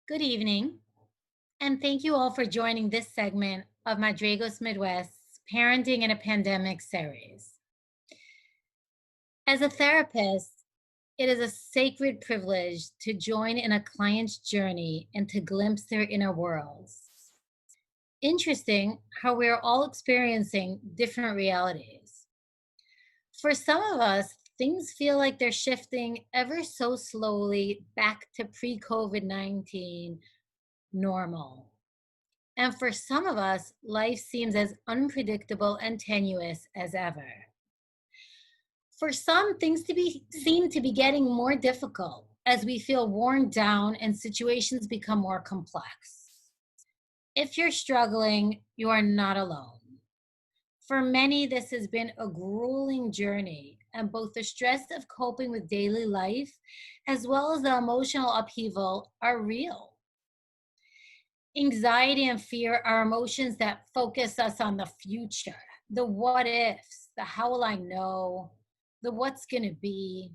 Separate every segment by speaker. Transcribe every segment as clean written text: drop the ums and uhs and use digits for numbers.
Speaker 1: Good evening, and thank you all for joining this segment of Madraigos Midwest's Parenting in a Pandemic series. As a therapist, it is a sacred privilege to join in a client's journey and to glimpse their inner worlds. Interesting how we are all experiencing different realities. For some of us, things feel like they're shifting ever so slowly back to pre COVID-19 normal. And for some of us, life seems as unpredictable and tenuous as ever. For some, things seem to be getting more difficult as we feel worn down and situations become more complex. If you're struggling, you are not alone. For many, this has been a grueling journey, and both the stress of coping with daily life as well as the emotional upheaval are real. Anxiety and fear are emotions that focus us on the future, the what ifs, the how will I know, the what's going to be.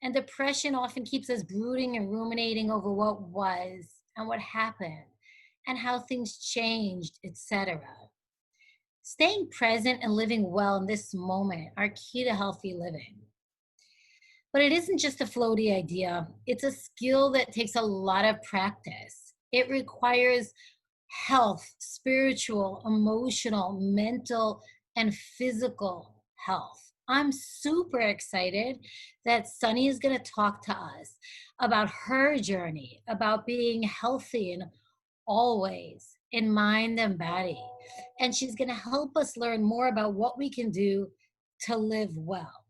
Speaker 1: And depression often keeps us brooding and ruminating over what was and what happened and how things changed, etc. Staying present and living well in this moment are key to healthy living. But it isn't just a floaty idea, it's a skill that takes a lot of practice. It requires health, spiritual, emotional, mental, and physical health. I'm super excited that Sunny is going to talk to us about her journey, about being healthy in all ways, in mind and body. And she's going to help us learn more about what we can do to live well.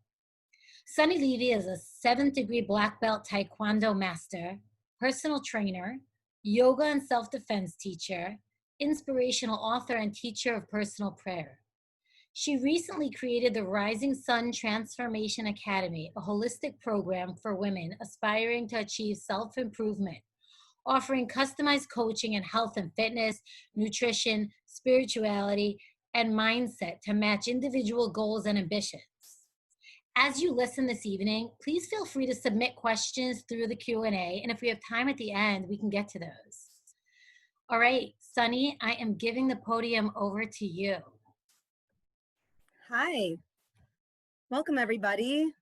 Speaker 1: Sunny Levy is a seventh degree black belt taekwondo master, personal trainer, yoga and self defense teacher, inspirational author, and teacher of personal prayer. She recently created the Rising Sun Transformation Academy, a holistic program for women aspiring to achieve self improvement, offering customized coaching in health and fitness, nutrition, spirituality, and mindset to match individual goals and ambitions. As you listen this evening, please feel free to submit questions through the Q&A, and if we have time at the end, we can get to those. All right, Sunny, I am giving the podium over to you.
Speaker 2: Hi, welcome everybody.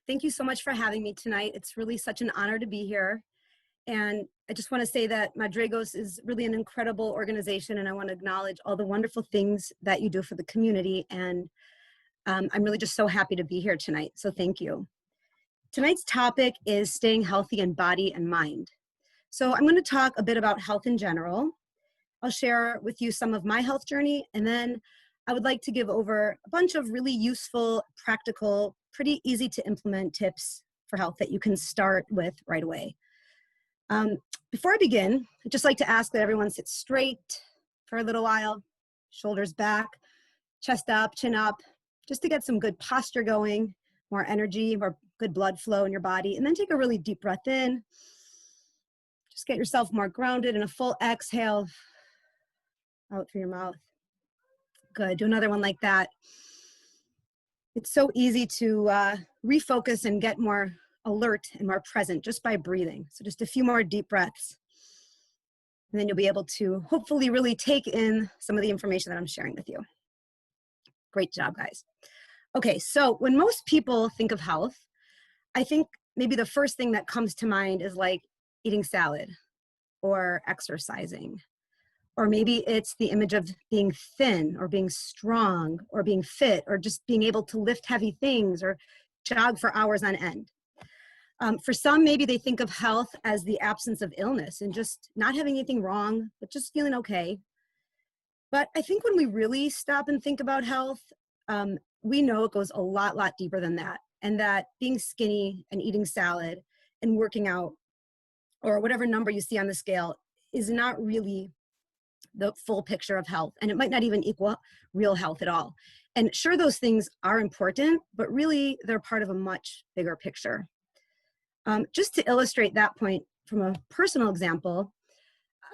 Speaker 2: Thank you so much for having me tonight. It's really such an honor to be here. And I just want to say that Madraigos is really an incredible organization, and I want to acknowledge all the wonderful things that you do for the community. And I'm really just so happy to be here tonight. So thank you. Tonight's topic is staying healthy in body and mind. So I'm going to talk a bit about health in general. I'll share with you some of my health journey, and then I would like to give over a bunch of really useful, practical, pretty easy to implement tips for health that you can start with right away. Before I begin, I'd just like to ask that everyone sit straight for a little while, shoulders back, chest up, chin up, just to get some good posture going, more energy, more good blood flow in your body, and then take a really deep breath in. Just get yourself more grounded, and a full exhale out through your mouth. Good, do another one like that. It's so easy to refocus and get more alert and more present just by breathing. So just a few more deep breaths. And then you'll be able to hopefully really take in some of the information that I'm sharing with you. Great job, guys. Okay, so when most people think of health, I think maybe the first thing that comes to mind is like eating salad or exercising. Or maybe it's the image of being thin or being strong or being fit or just being able to lift heavy things or jog for hours on end. For some, maybe they think of health as the absence of illness and just not having anything wrong, but just feeling okay. But I think when we really stop and think about health, we know it goes a lot deeper than that. And that being skinny and eating salad and working out or whatever number you see on the scale is not really the full picture of health. And it might not even equal real health at all. And sure, those things are important, but really they're part of a much bigger picture. Just to illustrate that point from a personal example,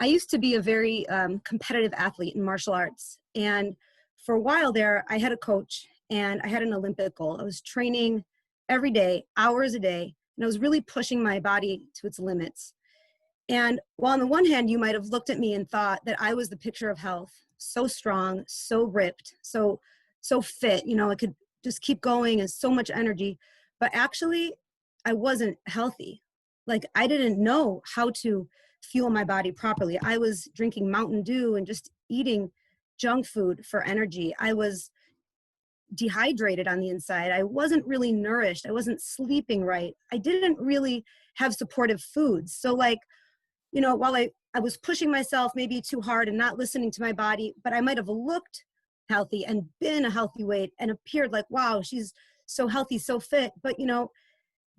Speaker 2: I used to be a very competitive athlete in martial arts. And for a while there, I had a coach and I had an Olympic goal. I was training every day, hours a day, and I was really pushing my body to its limits. And while on the one hand, you might have looked at me and thought that I was the picture of health, so strong, so ripped, so fit, I could just keep going and so much energy. But actually, I wasn't healthy. Like, I didn't know how to fuel my body properly. I was drinking Mountain Dew and just eating junk food for energy. I was dehydrated on the inside. I wasn't really nourished. I wasn't sleeping right. I didn't really have supportive foods. So like, while I was pushing myself maybe too hard and not listening to my body, but I might have looked healthy and been a healthy weight and appeared like, wow, she's so healthy, so fit. But,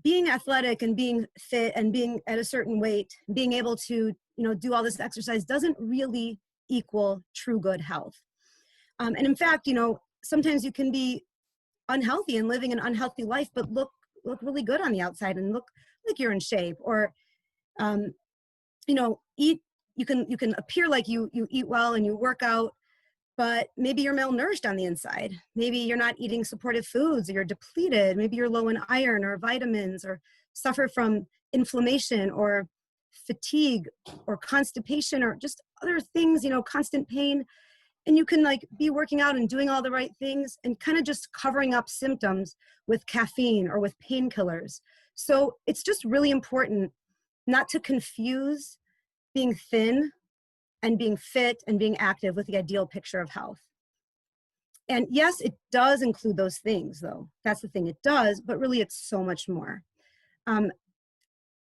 Speaker 2: being athletic and being fit and being at a certain weight, being able to, do all this exercise doesn't really equal true good health. And in fact, sometimes you can be unhealthy and living an unhealthy life, but look really good on the outside and look like you're in shape, or, eat, you can appear like you eat well and you work out, but maybe you're malnourished on the inside. Maybe you're not eating supportive foods, or you're depleted. Maybe you're low in iron or vitamins, or suffer from inflammation or fatigue or constipation or just other things, constant pain. And you can like be working out and doing all the right things and kind of just covering up symptoms with caffeine or with painkillers. So it's just really important not to confuse being thin and being fit and being active with the ideal picture of health. And yes, it does include those things, though. That's the thing, it does, but really it's so much more.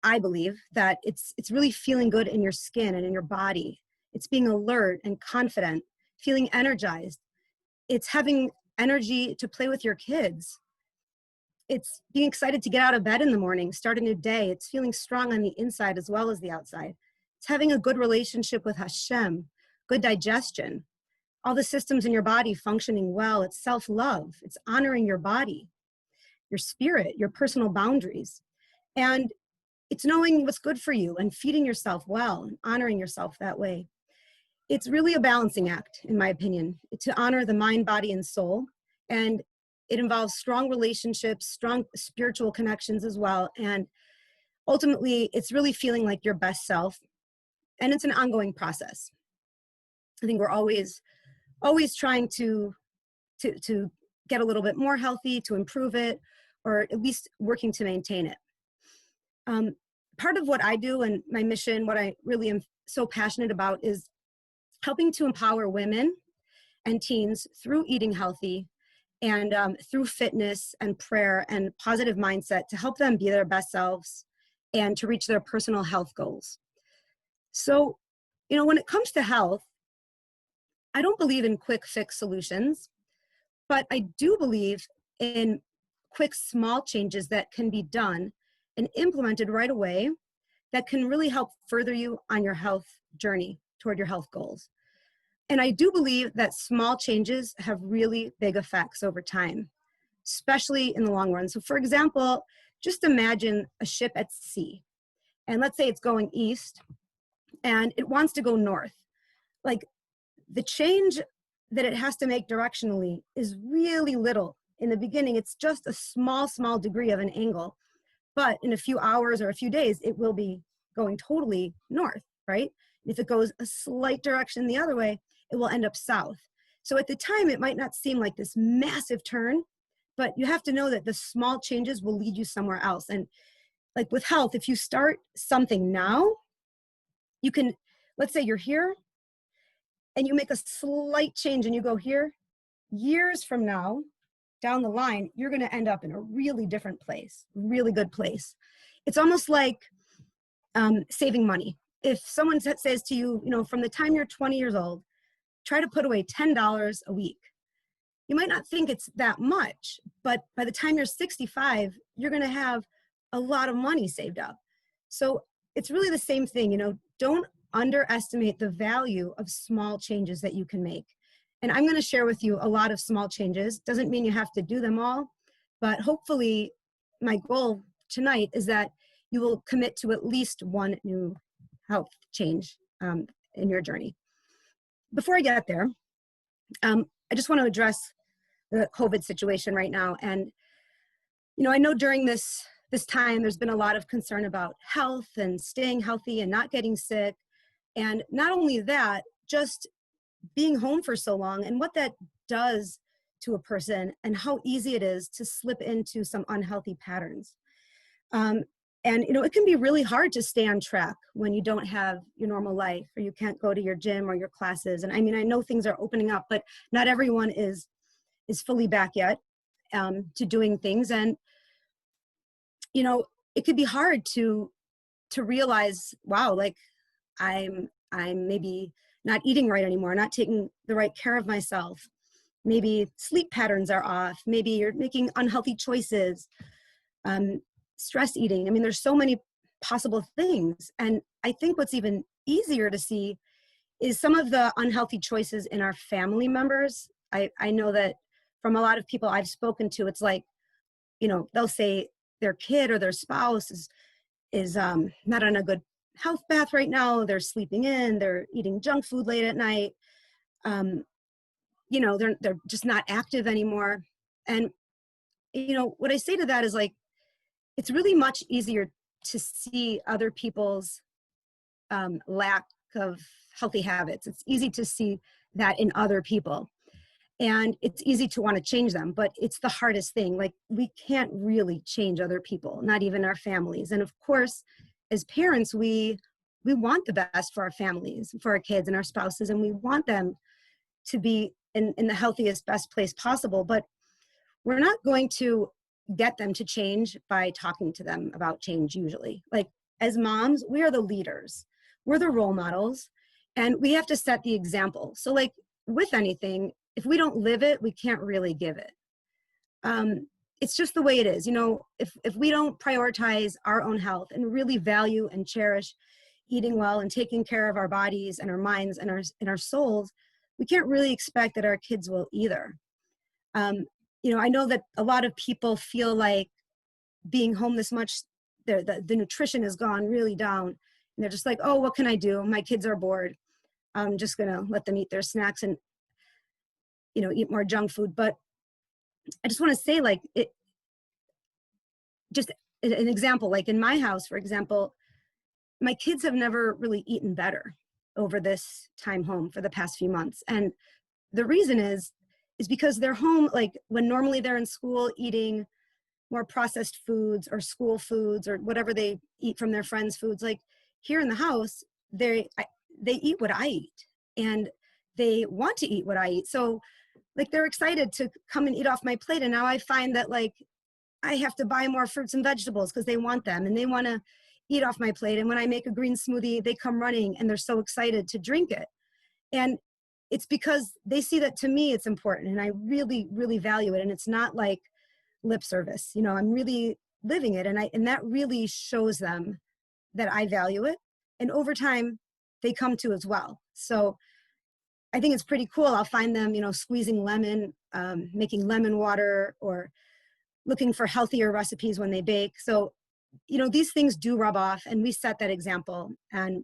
Speaker 2: I believe that it's really feeling good in your skin and in your body. It's being alert and confident, feeling energized. It's having energy to play with your kids. It's being excited to get out of bed in the morning, start a new day. It's feeling strong on the inside as well as the outside. It's having a good relationship with Hashem, good digestion, all the systems in your body functioning well. It's self-love. It's honoring your body, your spirit, your personal boundaries. And it's knowing what's good for you and feeding yourself well and honoring yourself that way. It's really a balancing act, in my opinion, to honor the mind, body, and soul. And it involves strong relationships, strong spiritual connections as well. And ultimately, it's really feeling like your best self. And it's an ongoing process. I think we're always trying to get a little bit more healthy, to improve it, or at least working to maintain it. Part of what I do and my mission, what I really am so passionate about, is helping to empower women and teens through eating healthy and through fitness and prayer and positive mindset to help them be their best selves and to reach their personal health goals. So, when it comes to health, I don't believe in quick fix solutions, but I do believe in quick, small changes that can be done and implemented right away that can really help further you on your health journey toward your health goals. And I do believe that small changes have really big effects over time, especially in the long run. So for example, just imagine a ship at sea. And let's say it's going east and it wants to go north. Like, the change that it has to make directionally is really little. In the beginning, it's just a small degree of an angle. But in a few hours or a few days, it will be going totally north, right? If it goes a slight direction the other way, it will end up south. So at the time, it might not seem like this massive turn, but you have to know that the small changes will lead you somewhere else. And like with health, if you start something now, you can, let's say you're here and you make a slight change and you go here, years from now, down the line, you're going to end up in a really different place, really good place. It's almost like saving money. If someone says to you, from the time you're 20 years old, try to put away $10 a week. You might not think it's that much, but by the time you're 65, you're going to have a lot of money saved up. So it's really the same thing, don't underestimate the value of small changes that you can make. And I'm going to share with you a lot of small changes. Doesn't mean you have to do them all, but hopefully my goal tonight is that you will commit to at least one new health change in your journey. Before I get there, I just want to address the COVID situation right now. And, I know during this this time there's been a lot of concern about health and staying healthy and not getting sick. And not only that, just being home for so long and what that does to a person and how easy it is to slip into some unhealthy patterns. And it can be really hard to stay on track when you don't have your normal life, or you can't go to your gym or your classes. And I mean, I know things are opening up, but not everyone is fully back yet to doing things. And it could be hard to realize, wow, like I'm maybe not eating right anymore, not taking the right care of myself. Maybe sleep patterns are off. Maybe you're making unhealthy choices. Stress eating. I mean, there's so many possible things. And I think what's even easier to see is some of the unhealthy choices in our family members. I know that from a lot of people I've spoken to, it's like, they'll say their kid or their spouse is not on a good health path right now. They're sleeping in, they're eating junk food late at night. They're just not active anymore. And, what I say to that is like, it's really much easier to see other people's lack of healthy habits. It's easy to see that in other people. And it's easy to want to change them, but it's the hardest thing. Like, we can't really change other people, not even our families. And of course, as parents, we want the best for our families, for our kids and our spouses, and we want them to be in the healthiest, best place possible. But we're not going to get them to change by talking to them about change usually. Like, as moms, we are the leaders. We're the role models, and we have to set the example. So like with anything, if we don't live it, we can't really give it. It's just the way it is. If we don't prioritize our own health and really value and cherish eating well and taking care of our bodies and our minds and our souls, we can't really expect that our kids will either. I know that a lot of people feel like being home this much, the nutrition has gone really down. And they're just like, oh, what can I do? My kids are bored. I'm just going to let them eat their snacks and, eat more junk food. But I just want to say, like, just an example, like in my house, for example, my kids have never really eaten better over this time home for the past few months. And the reason is because they're home, like when normally they're in school eating more processed foods or school foods or whatever they eat from their friends' foods. Like here in the house, they eat what I eat and they want to eat what I eat. So like they're excited to come and eat off my plate. And now I find that like I have to buy more fruits and vegetables because they want them and they want to eat off my plate. And when I make a green smoothie, they come running and they're so excited to drink it. And it's because they see that to me it's important and I really, really value it. And it's not like lip service, I'm really living it. And that really shows them that I value it. And over time, they come to as well. So I think it's pretty cool. I'll find them, squeezing lemon, making lemon water, or looking for healthier recipes when they bake. So, these things do rub off and we set that example. And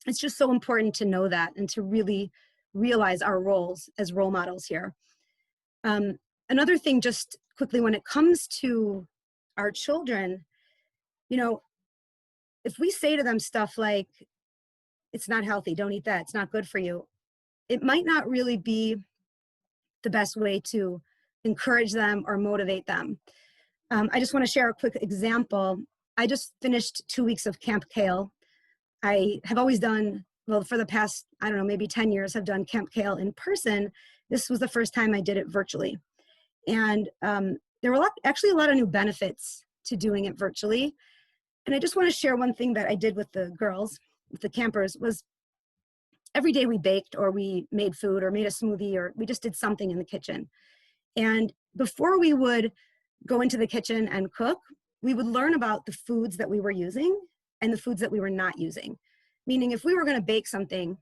Speaker 2: it's just so important to know that and to really realize our roles as role models here. Another thing, just quickly, when it comes to our children, if we say to them stuff like, it's not healthy, don't eat that, it's not good for you, it might not really be the best way to encourage them or motivate them. I just want to share a quick example. I just finished 2 weeks of Camp Kale. I have always done, well, for the past, I don't know, maybe 10 years, I've done Camp Kale in person. This was the first time I did it virtually. And there were actually a lot of new benefits to doing it virtually. And I just want to share one thing that I did with the girls, with the campers, was every day we baked or we made food or made a smoothie or we just did something in the kitchen. And before we would go into the kitchen and cook, we would learn about the foods that we were using and the foods that we were not using. Meaning if we were going to bake something,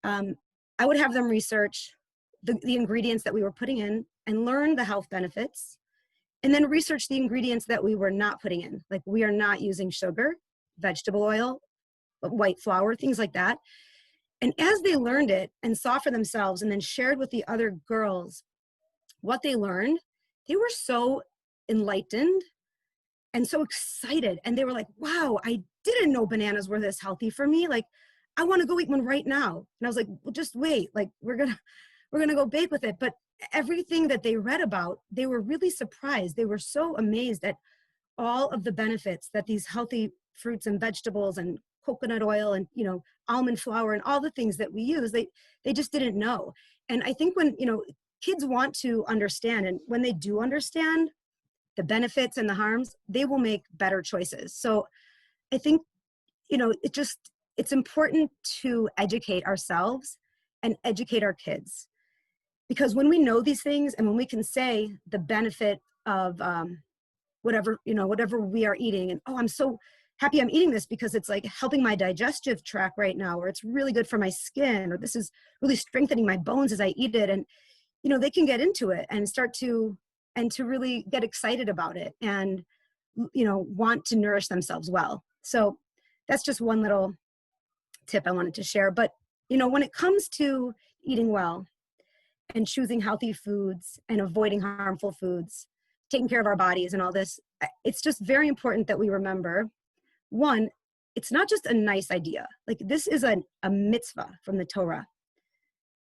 Speaker 2: I would have them research the ingredients that we were putting in and learn the health benefits, and then research the ingredients that we were not putting in. Like we are not using sugar, vegetable oil, white flour, things like that. And as they learned it and saw for themselves and then shared with the other girls what they learned, they were so enlightened and so excited. And they were like, wow, I didn't know bananas were this healthy for me. Like, I want to go eat one right now. And I was like, well, just wait. Like, we're going to go bake with it. But everything that they read about, they were really surprised. They were so amazed at all of the benefits that these healthy fruits and vegetables and coconut oil and, you know, almond flour and all the things that we use, they just didn't know. And I think when, you know, kids want to understand, and when they do understand the benefits and the harms, they will make better choices. So I think, you know, it's important to educate ourselves and educate our kids, because when we know these things and when we can say the benefit of whatever we are eating, and oh, I'm so happy I'm eating this because it's like helping my digestive tract right now, or it's really good for my skin, or this is really strengthening my bones as I eat it. And, you know, they can get into it and start to really get excited about it and, you know, want to nourish themselves well. So that's just one little tip I wanted to share. But, you know, when it comes to eating well and choosing healthy foods and avoiding harmful foods, taking care of our bodies and all this, it's just very important that we remember, one, it's not just a nice idea. Like, this is a mitzvah from the Torah.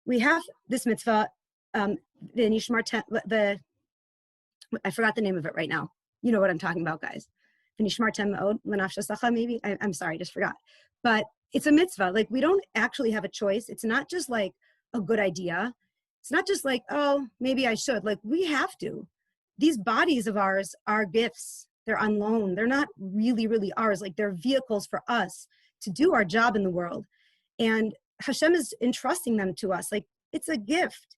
Speaker 2: We have this mitzvah, I forgot the name of it right now. You know what I'm talking about, guys. Maybe. I'm sorry, I just forgot. But it's a mitzvah. Like, we don't actually have a choice. It's not just like a good idea. It's not just like, oh, maybe I should. Like, we have to. These bodies of ours are gifts. They're on loan. They're not really, really ours. Like, they're vehicles for us to do our job in the world. And Hashem is entrusting them to us. Like, it's a gift.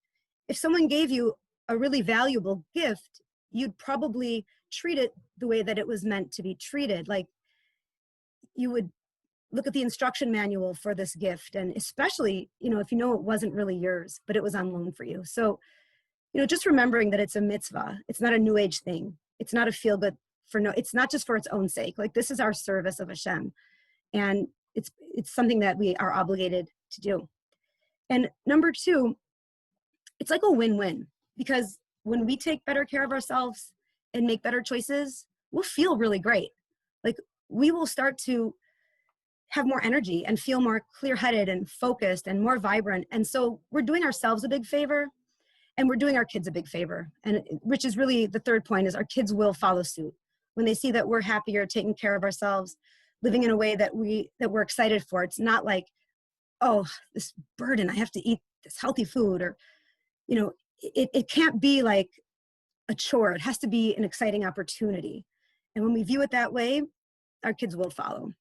Speaker 2: If someone gave you a really valuable gift, you'd probably treat it the way that it was meant to be treated. Like, you would look at the instruction manual for this gift. And especially, you know, if you know it wasn't really yours, but it was on loan for you. So, you know, just remembering that it's a mitzvah. It's not a new age thing. It's not a feel good it's not just for its own sake. Like, this is our service of Hashem. And it's something that we are obligated to do. And number two, it's like a win-win, because when we take better care of ourselves and make better choices, we'll feel really great. Like, we will start to have more energy and feel more clear-headed and focused and more vibrant. And so we're doing ourselves a big favor, and we're doing our kids a big favor. And which is really the third point, is our kids will follow suit. When they see that we're happier, taking care of ourselves, living in a way that we're excited for. It's not like, oh, this burden, I have to eat this healthy food, or, you know, it can't be like a chore. It has to be an exciting opportunity. And when we view it that way, our kids will follow.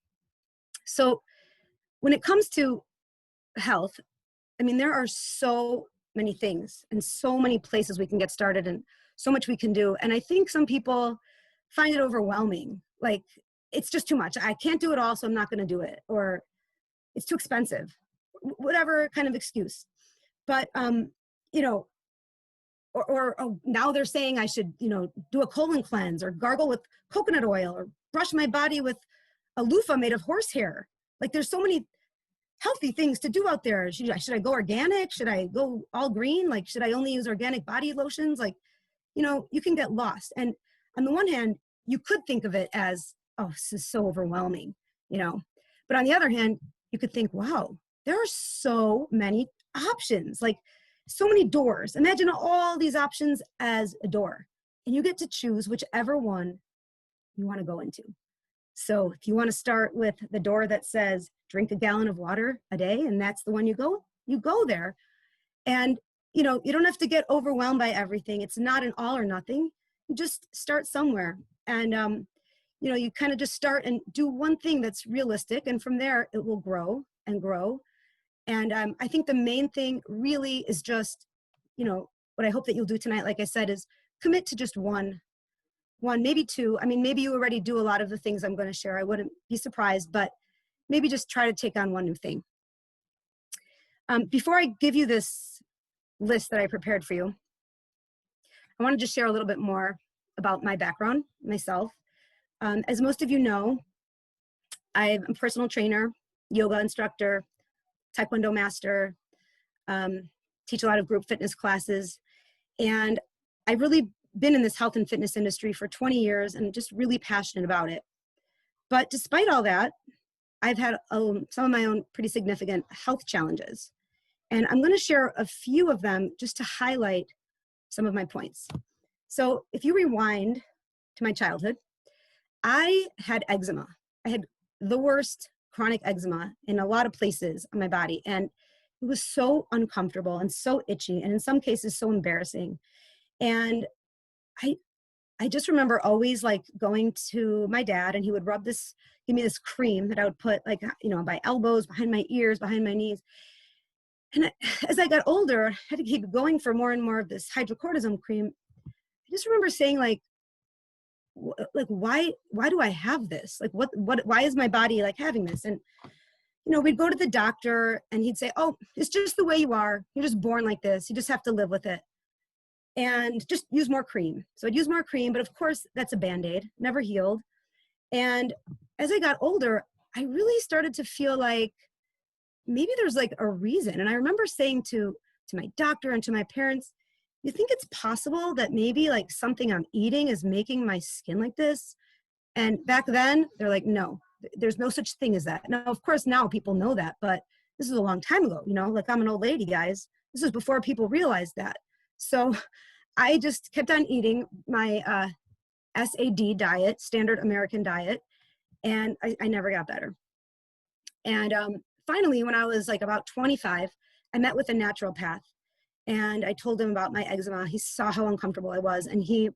Speaker 2: So when it comes to health, I mean, there are so many things and so many places we can get started and so much we can do. And I think some people find it overwhelming. Like, it's just too much. I can't do it all, so I'm not going to do it. Or it's too expensive, whatever kind of excuse. But, you know, or now they're saying I should, you know, do a colon cleanse or gargle with coconut oil or brush my body with a loofah made of horsehair. Like, there's so many healthy things to do out there. Should I go organic? Should I go all green? Like, should I only use organic body lotions? Like, you know, you can get lost. And on the one hand, you could think of it as, oh, this is so overwhelming, you know. But on the other hand, you could think, wow, there are so many options, like so many doors. Imagine all these options as a door, and you get to choose whichever one you want to go into. So if you want to start with the door that says drink a gallon of water a day, and that's the one you go there. And, you know, you don't have to get overwhelmed by everything. It's not an all or nothing. You just start somewhere. And, you know, you kind of just start and do one thing that's realistic. And from there, it will grow and grow. And I think the main thing really is just, you know, what I hope that you'll do tonight, like I said, is commit to just one, maybe two. I mean, maybe you already do a lot of the things I'm going to share. I wouldn't be surprised, but maybe just try to take on one new thing. Before I give you this list that I prepared for you, I want to just share a little bit more about my background, myself. As most of you know, I'm a personal trainer, yoga instructor, taekwondo master, teach a lot of group fitness classes. And I really been in this health and fitness industry for 20 years and just really passionate about it. But despite all that, I've had some of my own pretty significant health challenges. And I'm going to share a few of them just to highlight some of my points. So if you rewind to my childhood, I had eczema. I had the worst chronic eczema in a lot of places on my body. And it was so uncomfortable and so itchy, and in some cases so embarrassing. And I just remember always like going to my dad, and he would give me this cream that I would put like, my elbows, behind my ears, behind my knees. And as I got older, I had to keep going for more and more of this hydrocortisone cream. I just remember saying like, why do I have this? Like, why is my body like having this? And, we'd go to the doctor and he'd say, oh, it's just the way you are. You're just born like this. You just have to live with it. And just use more cream. So I'd use more cream, but of course that's a Band-Aid, never healed. And as I got older, I really started to feel like maybe there's like a reason. And I remember saying to my doctor and to my parents, you think it's possible that maybe like something I'm eating is making my skin like this? And back then they're like, no, there's no such thing as that. Now, of course, now people know that, but this is a long time ago, like I'm an old lady, guys. This is before people realized that. So I just kept on eating my SAD diet, standard American diet, and I never got better. And finally, when I was like about 25, I met with a naturopath, and I told him about my eczema. He saw how uncomfortable I was, and he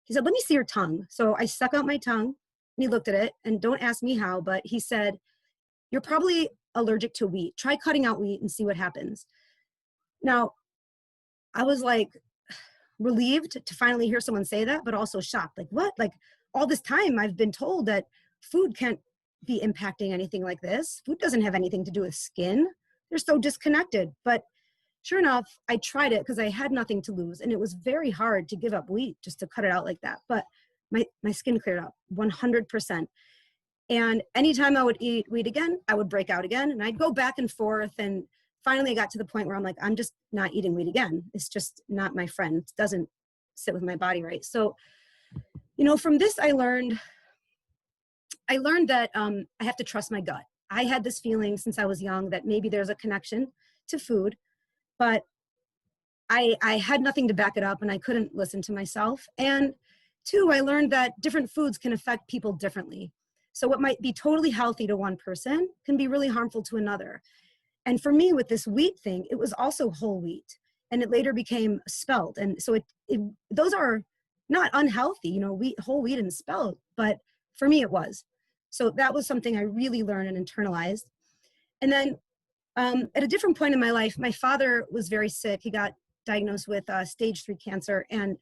Speaker 2: said, let me see your tongue. So I stuck out my tongue, and he looked at it, and don't ask me how, but he said, you're probably allergic to wheat. Try cutting out wheat and see what happens. Now, I was like relieved to finally hear someone say that, but also shocked. Like, what? Like, all this time I've been told that food can't be impacting anything like this. Food doesn't have anything to do with skin. They're so disconnected. But sure enough, I tried it because I had nothing to lose. And it was very hard to give up wheat just to cut it out like that. But my skin cleared up 100%. And anytime I would eat wheat again, I would break out again. And I'd go back and forth. And finally I got to the point where I'm like, I'm just not eating wheat again. It's just not my friend. It doesn't sit with my body right. So, from this, I learned that I have to trust my gut. I had this feeling since I was young that maybe there's a connection to food, but I had nothing to back it up, and I couldn't listen to myself. And two, I learned that different foods can affect people differently. So what might be totally healthy to one person can be really harmful to another. And for me, with this wheat thing, it was also whole wheat, and it later became spelt. And so those are not unhealthy, whole wheat and spelt, but for me it was. So that was something I really learned and internalized. And then at a different point in my life, my father was very sick. He got diagnosed with stage 3 cancer, and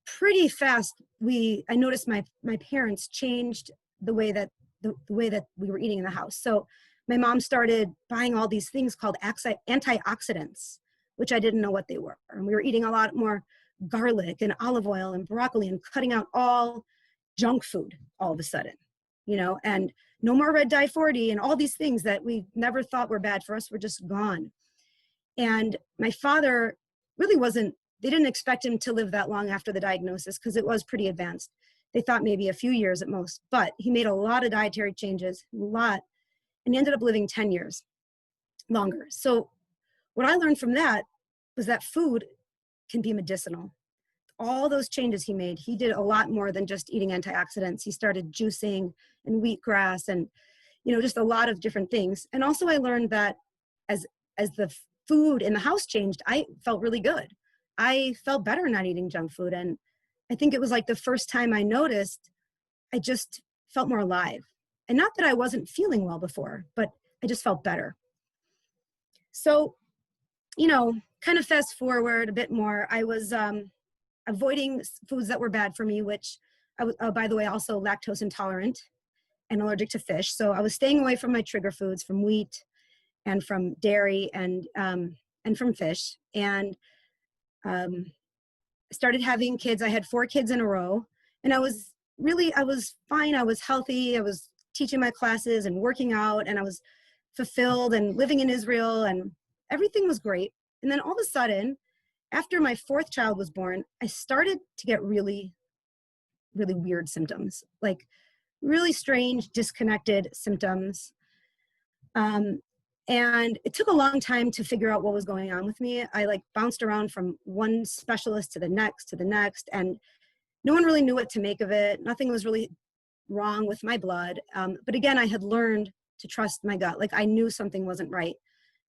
Speaker 2: pretty fast I noticed my parents changed the way that we were eating in the house. So my mom started buying all these things called antioxidants, which I didn't know what they were. And we were eating a lot more garlic and olive oil and broccoli and cutting out all junk food all of a sudden, and no more red dye 40 and all these things that we never thought were bad for us were just gone. And my father really they didn't expect him to live that long after the diagnosis because it was pretty advanced. They thought maybe a few years at most, but he made a lot of dietary changes, and he ended up living 10 years longer. So what I learned from that was that food can be medicinal. All those changes he made, he did a lot more than just eating antioxidants. He started juicing and wheatgrass and, just a lot of different things. And also I learned that as the food in the house changed, I felt really good. I felt better not eating junk food. And I think it was like the first time I noticed, I just felt more alive. And not that I wasn't feeling well before, but I just felt better. So, kind of fast forward a bit more, I was avoiding foods that were bad for me, which I was, by the way, also lactose intolerant and allergic to fish. So I was staying away from my trigger foods, from wheat and from dairy and from fish. And started having kids. I had 4 kids in a row, and I was fine. I was healthy. I was teaching my classes and working out, and I was fulfilled and living in Israel, and everything was great. And then all of a sudden, after my fourth child was born, I started to get really, really weird symptoms, like really strange, disconnected symptoms. And it took a long time to figure out what was going on with me. I like bounced around from one specialist to the next, and no one really knew what to make of it. Nothing was really wrong with my blood. But again, I had learned to trust my gut. Like I knew something wasn't right.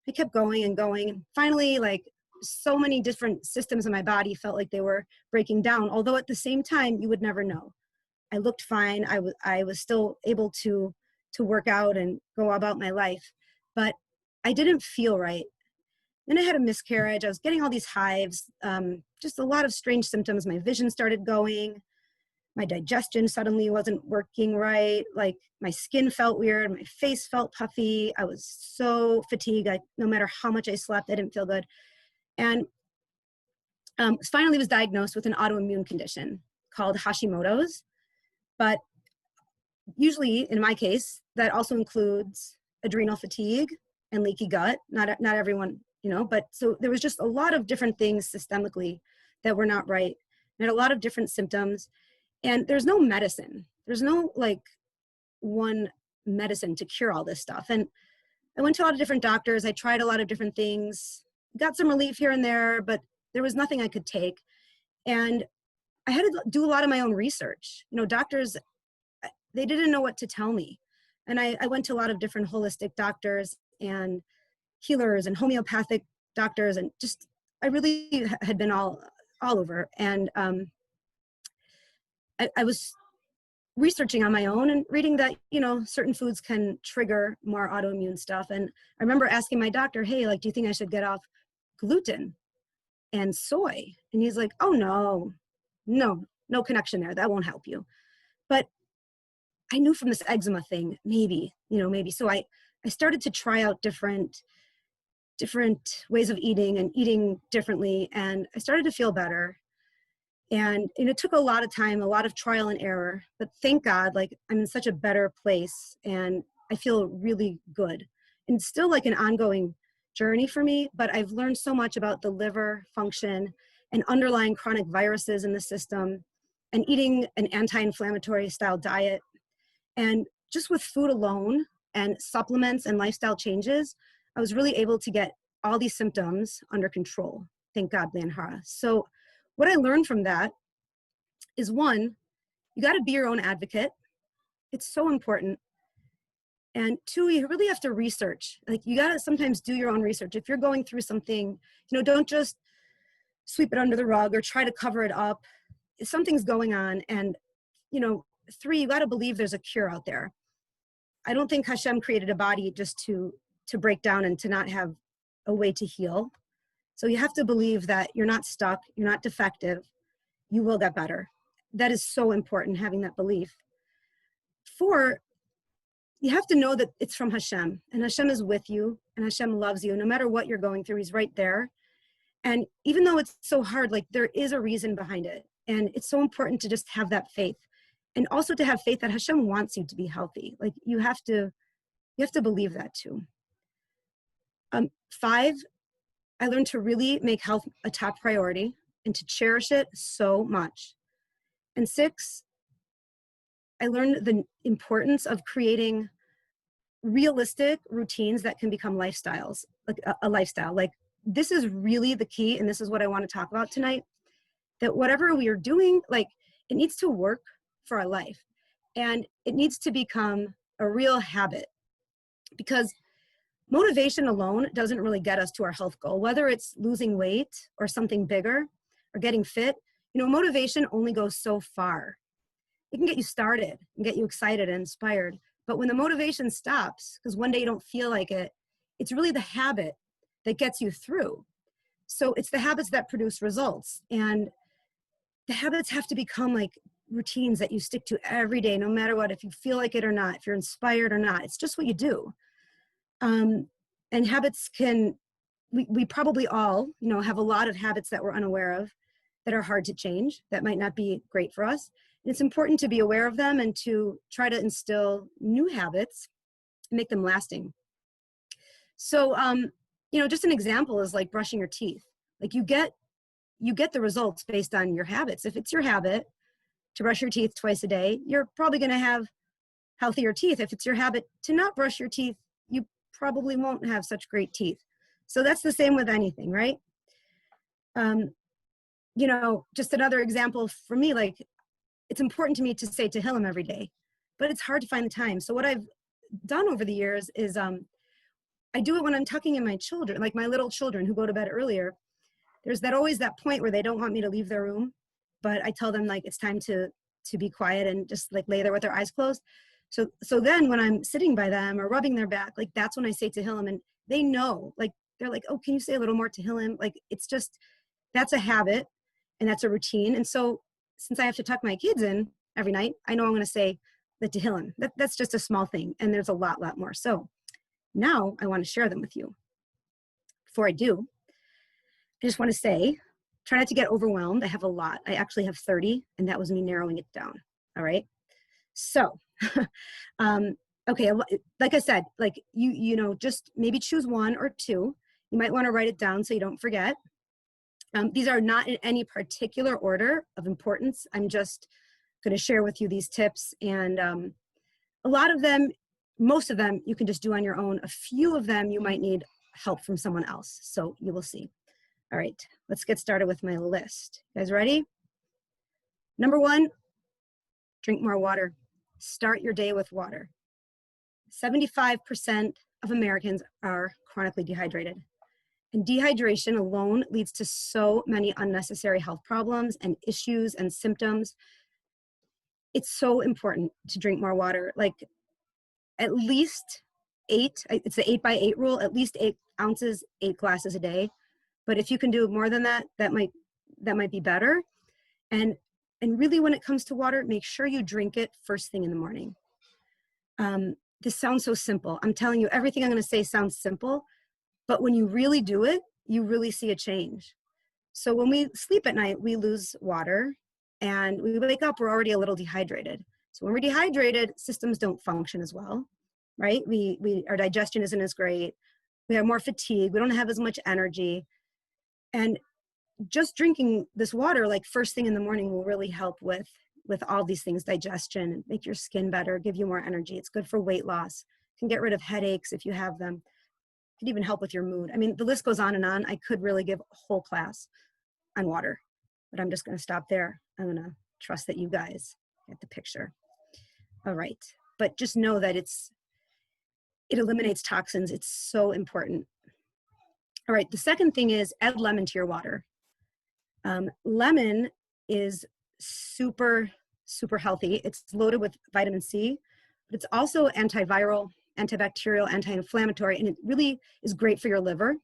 Speaker 2: I kept going and going. And finally, like so many different systems in my body felt like they were breaking down. Although at the same time, you would never know. I looked fine. I was still able to work out and go about my life, but I didn't feel right. Then I had a miscarriage. I was getting all these hives, just a lot of strange symptoms. My vision started going. My digestion suddenly wasn't working right. Like my skin felt weird. My face felt puffy. I was so fatigued. No matter how much I slept, I didn't feel good. And finally was diagnosed with an autoimmune condition called Hashimoto's. But usually, in my case, that also includes adrenal fatigue and leaky gut. Not everyone, but so there was just a lot of different things systemically that were not right. I had a lot of different symptoms. And there's no medicine. There's no like one medicine to cure all this stuff. And I went to a lot of different doctors. I tried a lot of different things, got some relief here and there, but there was nothing I could take. And I had to do a lot of my own research. Doctors, they didn't know what to tell me. And I went to a lot of different holistic doctors and healers and homeopathic doctors. And just, I really had been all over. And I was researching on my own and reading that, certain foods can trigger more autoimmune stuff. And I remember asking my doctor, hey, like, do you think I should get off gluten and soy? And he's like, oh, no connection there. That won't help you. But I knew from this eczema thing, maybe. So I started to try out different ways of eating and eating differently. And I started to feel better. And it took a lot of time, a lot of trial and error, but thank God, like I'm in such a better place and I feel really good. And it's still like an ongoing journey for me, but I've learned so much about the liver function and underlying chronic viruses in the system and eating an anti-inflammatory style diet. And just with food alone and supplements and lifestyle changes, I was really able to get all these symptoms under control. Thank God, Lanhara. So what I learned from that is one, you got to be your own advocate. It's so important. And two, you really have to research. Like you got to sometimes do your own research. If you're going through something, don't just sweep it under the rug or try to cover it up. If something's going on and, three, you got to believe there's a cure out there. I don't think Hashem created a body just to break down and to not have a way to heal. So you have to believe that you're not stuck, you're not defective, you will get better. That is so important, having that belief. Four, you have to know that it's from Hashem, and Hashem is with you, and Hashem loves you. No matter what you're going through, he's right there. And even though it's so hard, like there is a reason behind it. And it's so important to just have that faith. And also to have faith that Hashem wants you to be healthy. Like you have to believe that too. Five, I learned to really make health a top priority and to cherish it so much. And six, I learned the importance of creating realistic routines that can become lifestyles, like a lifestyle. Like this is really the key, and this is what I want to talk about tonight, that whatever we are doing, like it needs to work for our life. And it needs to become a real habit, because motivation alone doesn't really get us to our health goal, whether it's losing weight or something bigger or getting fit. Motivation only goes so far. It can get you started and get you excited and inspired. But when the motivation stops, because one day you don't feel like it, it's really the habit that gets you through. So it's the habits that produce results. And the habits have to become like routines that you stick to every day, no matter what, if you feel like it or not, if you're inspired or not. It's just what you do. And habits we probably all, have a lot of habits that we're unaware of that are hard to change, that might not be great for us. And it's important to be aware of them and to try to instill new habits and make them lasting. So, just an example is like brushing your teeth. Like you get you get the results based on your habits. If it's your habit to brush your teeth twice a day, you're probably going to have healthier teeth. If it's your habit to not brush your teeth, you probably won't have such great teeth. So that's the same with anything, right? You know, just another example for me, like it's important to me to say Tehillim every day, but it's hard to find the time. So what I've done over the years is I do it when I'm tucking in my children, like my little children who go to bed earlier. There's always that point where they don't want me to leave their room, but I tell them like it's time to be quiet and just like lay there with their eyes closed. So then when I'm sitting by them or rubbing their back, like that's when I say Tehillim, and they know, like they're like, oh, can you say a little more Tehillim? Like it's just, that's a habit and that's a routine. And so since I have to tuck my kids in every night, I know I'm going to say the Tehillim. That's just a small thing, and there's a lot more. So now I want to share them with you. Before I do, I just want to say, try not to get overwhelmed. I have a lot. I actually have 30, and that was me narrowing it down. All right. So, okay. Like I said, like you know, just maybe choose one or two. You might want to write it down so you don't forget. These are not in any particular order of importance. I'm just going to share with you these tips, and a lot of them, most of them, you can just do on your own. A few of them you might need help from someone else. So you will see. All right, let's get started with my list. You guys ready? Number 1, drink more water. Start your day with water. 75% of Americans are chronically dehydrated. And dehydration alone leads to so many unnecessary health problems and issues and symptoms. It's so important to drink more water, like at least 8, it's the 8x8 rule, at least 8 ounces, 8 glasses a day. But if you can do more than that, that might be better. And really when it comes to water, make sure you drink it first thing in the morning. This sounds so simple. I'm telling you, everything I'm going to say sounds simple, but when you really do it, you really see a change. So when we sleep at night, we lose water, and we wake up, we're already a little dehydrated. So when we're dehydrated, systems don't function as well, right? Our digestion isn't as great. We have more fatigue. We don't have as much energy. And just drinking this water like first thing in the morning will really help with all these things, digestion, make your skin better, give you more energy. It's good for weight loss. Can get rid of headaches if you have them. Can even help with your mood. I mean, the list goes on and on. I could really give a whole class on water, but I'm just going to stop there. I'm going to trust that you guys get the picture. All right. But just know that it eliminates toxins. It's so important. All right. The second thing is add lemon to your water. Lemon is super, super healthy. It's loaded with vitamin C, but it's also antiviral, antibacterial, anti-inflammatory, and it really is great for your liver.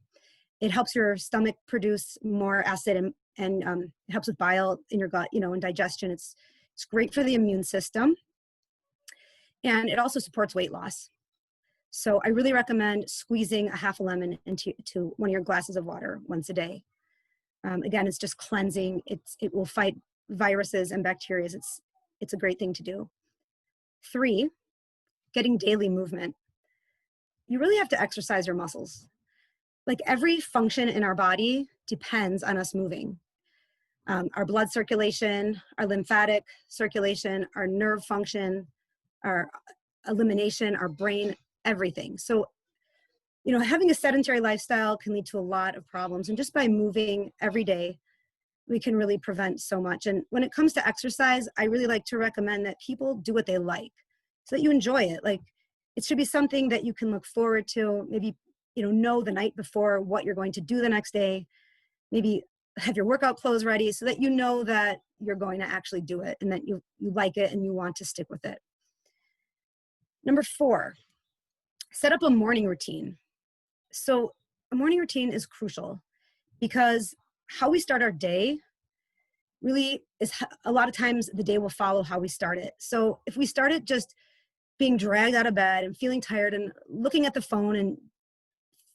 Speaker 2: It helps your stomach produce more acid, and it helps with bile in your gut, you know, and digestion. It's great for the immune system, and it also supports weight loss. So I really recommend squeezing a half a lemon into one of your glasses of water once a day. Again, it's just cleansing. It will fight viruses and bacteria. It's a great thing to do. 3, getting daily movement. You really have to exercise your muscles. Like every function in our body depends on us moving. Our blood circulation, our lymphatic circulation, our nerve function, our elimination, our brain, everything. So, you know, having a sedentary lifestyle can lead to a lot of problems. And just by moving every day, we can really prevent so much. And when it comes to exercise, I really like to recommend that people do what they like so that you enjoy it. Like it should be something that you can look forward to, maybe, you know the night before what you're going to do the next day. Maybe have your workout clothes ready so that you know that you're going to actually do it and that you like it and you want to stick with it. Number 4, set up a morning routine. So a morning routine is crucial because how we start our day really is, a lot of times the day will follow how we start it. So if we start it just being dragged out of bed and feeling tired and looking at the phone and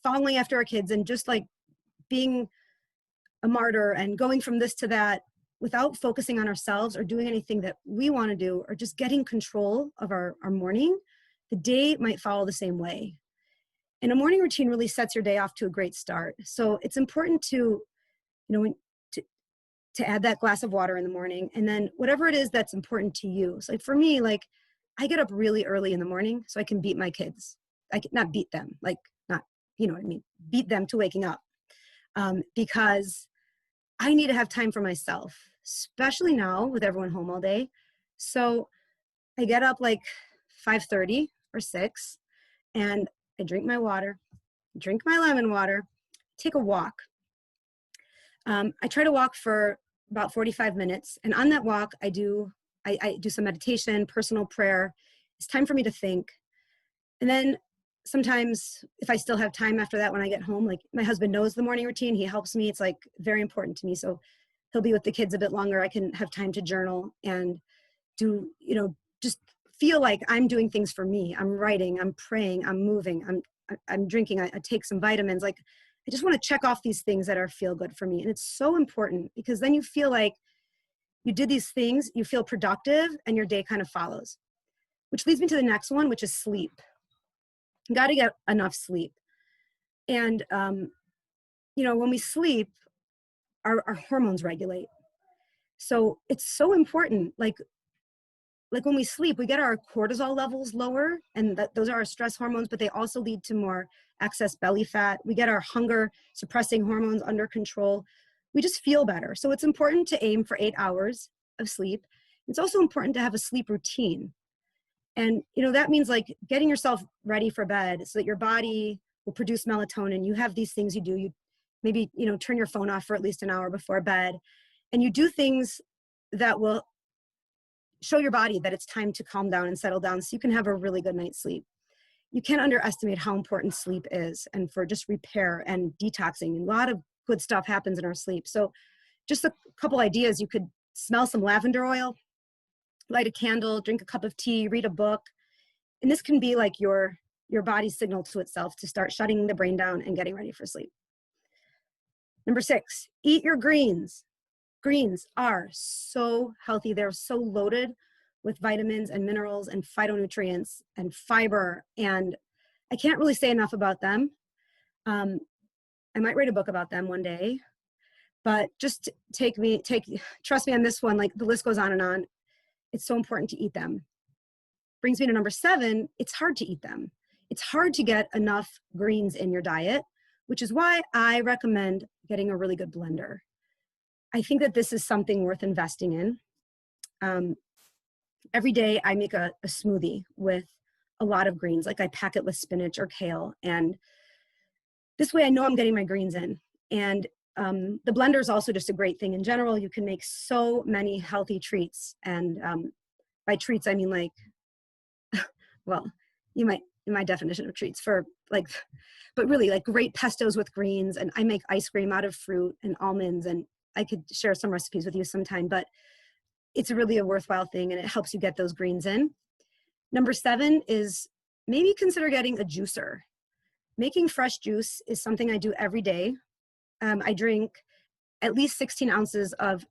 Speaker 2: following after our kids and just like being a martyr and going from this to that without focusing on ourselves or doing anything that we want to do or just getting control of our morning, the day might follow the same way. And a morning routine really sets your day off to a great start. So it's important to, you know, to add that glass of water in the morning, and then whatever it is that's important to you. So like for me, like I get up really early in the morning so I can beat my kids. I can not beat them, like not, you know what I mean, beat them to waking up, because I need to have time for myself, especially now with everyone home all day. So I get up like 5:30 or 6, and I drink my water, drink my lemon water, take a walk. I try to walk for about 45 minutes. And on that walk, I do some meditation, personal prayer. It's time for me to think. And then sometimes if I still have time after that, when I get home, like my husband knows the morning routine, he helps me. It's like very important to me. So he'll be with the kids a bit longer. I can have time to journal and do, just feel like I'm doing things for me. I'm writing, I'm praying, I'm moving, I'm drinking, I take some vitamins. Like I just want to check off these things that are feel good for me. And it's so important because then you feel like you did these things, you feel productive, and your day kind of follows. Which leads me to the next one, which is sleep. You got to get enough sleep. And, when we sleep, our hormones regulate. So it's so important. Like when we sleep, we get our cortisol levels lower, and those are our stress hormones, but they also lead to more excess belly fat. We get our hunger suppressing hormones under control. We just feel better. So it's important to aim for 8 hours of sleep. It's also important to have a sleep routine. And, that means like getting yourself ready for bed so that your body will produce melatonin. You have these things you do. You maybe, turn your phone off for at least an hour before bed. And you do things that will show your body that it's time to calm down and settle down so you can have a really good night's sleep. You can't underestimate how important sleep is, and for just repair and detoxing. A lot of good stuff happens in our sleep. So just a couple ideas: you could smell some lavender oil, light a candle, drink a cup of tea, read a book. And this can be like your body's signal to itself to start shutting the brain down and getting ready for sleep. Number 6, eat your greens. Greens are so healthy. They're so loaded with vitamins and minerals and phytonutrients and fiber. And I can't really say enough about them. I might write a book about them one day, but just trust me on this one. Like the list goes on and on. It's so important to eat them. Brings me to number 7. It's hard to eat them. It's hard to get enough greens in your diet, which is why I recommend getting a really good blender. I think that this is something worth investing in. Every day I make a smoothie with a lot of greens. Like I pack it with spinach or kale. And this way I know I'm getting my greens in. And the blender is also just a great thing in general. You can make so many healthy treats. And by treats, I mean like, well, my definition of treats but really like great pestos with greens. And I make ice cream out of fruit and almonds, and I could share some recipes with you sometime, but it's really a worthwhile thing, and it helps you get those greens in. Number 7 is maybe consider getting a juicer. Making fresh juice is something I do every day. I drink at least 16 ounces of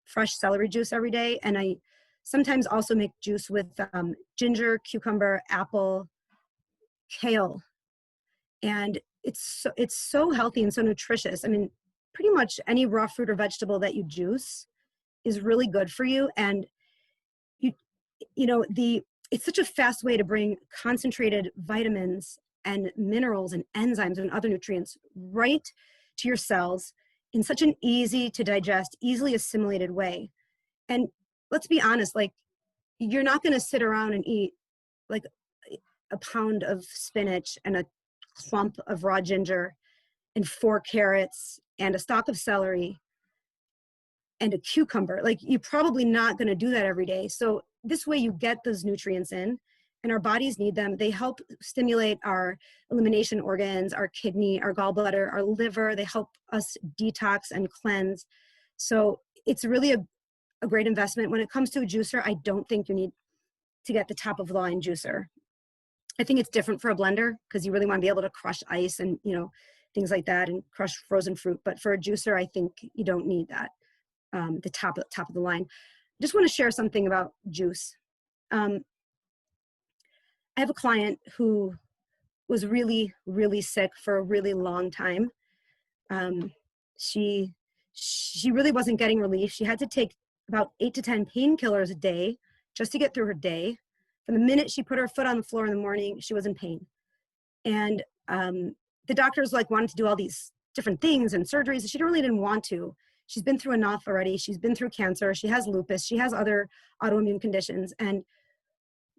Speaker 2: fresh celery juice every day, and I sometimes also make juice with ginger, cucumber, apple, kale, and it's so healthy and so nutritious. I mean, pretty much any raw fruit or vegetable that you juice is really good for you. And it's such a fast way to bring concentrated vitamins and minerals and enzymes and other nutrients right to your cells in such an easy to digest, easily assimilated way. And let's be honest, like you're not going to sit around and eat like a pound of spinach and a clump of raw ginger and 4 carrots and a stalk of celery and a cucumber. Like you're probably not going to do that every day. So this way you get those nutrients in, and our bodies need them. They help stimulate our elimination organs, our kidney, our gallbladder, our liver. They help us detox and cleanse. So it's really a great investment. When it comes to a juicer, I don't think you need to get the top of the line juicer. I think it's different for a blender because you really want to be able to crush ice and, things like that, and crush frozen fruit. But for a juicer, I think you don't need that, the top of the line. I just want to share something about juice. I have a client who was really, really sick for a really long time. She She really wasn't getting relief. She had to take about 8 to 10 painkillers a day just to get through her day. From the minute she put her foot on the floor in the morning, she was in pain. And the doctors like wanted to do all these different things and surgeries. She really didn't want to. She's been through enough already. She's been through cancer. She has lupus. She has other autoimmune conditions. And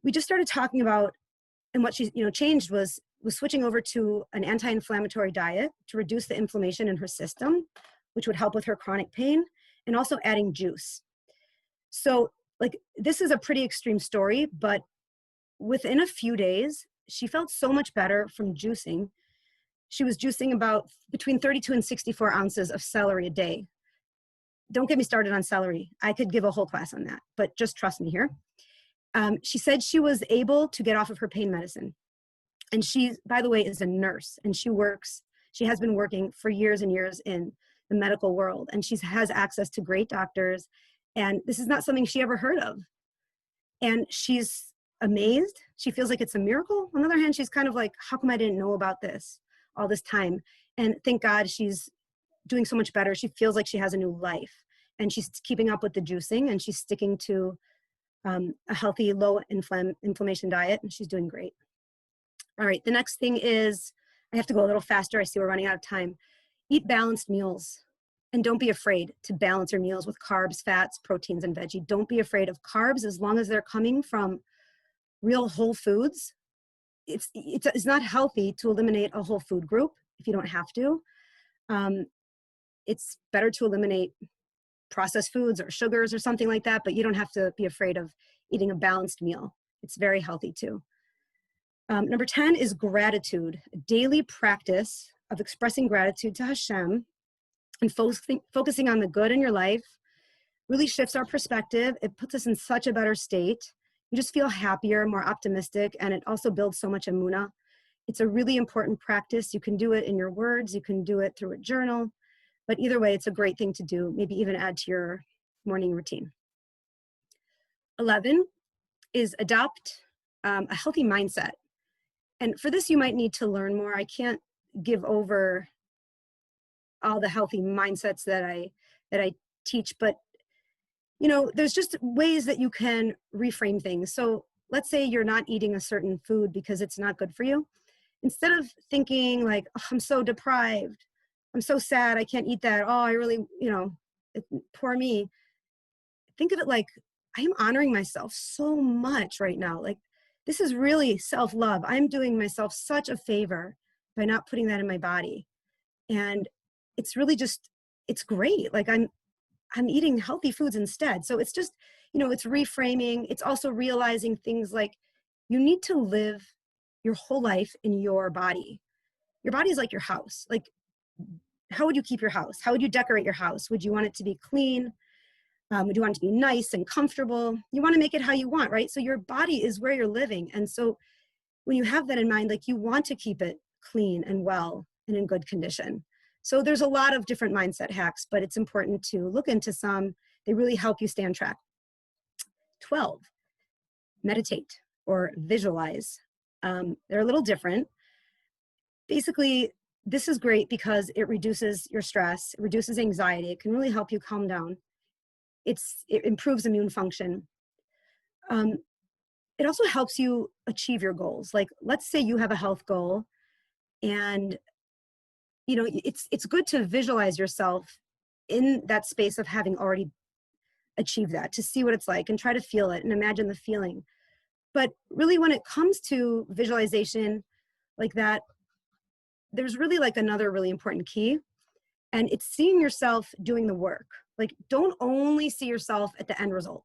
Speaker 2: we just started talking about, and what she changed was switching over to an anti-inflammatory diet to reduce the inflammation in her system, which would help with her chronic pain, and also adding juice. So like, this is a pretty extreme story, but within a few days, she felt so much better from juicing. She was juicing about between 32 and 64 ounces of celery a day. Don't get me started on celery. I could give a whole class on that, but just trust me here. She said she was able to get off of her pain medicine. And she, by the way, is a nurse, and she has been working for years and years in the medical world, and she has access to great doctors. And this is not something she ever heard of. And she's amazed. She feels like it's a miracle. On the other hand, she's kind of like, how come I didn't know about this all this time? And thank God she's doing so much better. She feels like she has a new life, and she's keeping up with the juicing, and she's sticking to a healthy, low inflammation diet, and she's doing great. All right, the next thing is, I have to go a little faster. I see we're running out of time. Eat balanced meals, and don't be afraid to balance your meals with carbs, fats, proteins, and veggie. Don't be afraid of carbs as long as they're coming from real whole foods. It's not healthy to eliminate a whole food group if you don't have to. It's better to eliminate processed foods or sugars or something like that, but you don't have to be afraid of eating a balanced meal. It's very healthy too. Number 10 is gratitude, a daily practice of expressing gratitude to Hashem and focusing on the good in your life really shifts our perspective. It puts us in such a better state. You just feel happier, more optimistic, and it also builds so much emunah. It's a really important practice. You can do it in your words. You can do it through a journal. But either way, it's a great thing to do. Maybe even add to your morning routine. 11 is adopt a healthy mindset. And for this, you might need to learn more. I can't give over all the healthy mindsets that I teach, but there's just ways that you can reframe things. So let's say you're not eating a certain food because it's not good for you. Instead of thinking like, oh, I'm so deprived, I'm so sad, I can't eat that. Oh, I really, poor me. Think of it like, I am honoring myself so much right now. Like, this is really self-love. I'm doing myself such a favor by not putting that in my body. And it's really just, it's great. Like I'm eating healthy foods instead. So it's just, it's reframing. It's also realizing things like you need to live your whole life in your body. Your body is like your house. Like, how would you keep your house? How would you decorate your house? Would you want it to be clean? Would you want it to be nice and comfortable? You want to make it how you want, right? So your body is where you're living. And so when you have that in mind, like you want to keep it clean and well and in good condition. So there's a lot of different mindset hacks, but it's important to look into some. They really help you stay on track. 12, meditate or visualize. They're a little different. Basically, this is great because it reduces your stress, it reduces anxiety. It can really help you calm down. It improves immune function. It also helps you achieve your goals. Like, let's say you have a health goal, and it's good to visualize yourself in that space of having already achieved that, to see what it's like and try to feel it and imagine the feeling. But really, when it comes to visualization like that, there's really like another really important key, and it's seeing yourself doing the work. Like, don't only see yourself at the end result,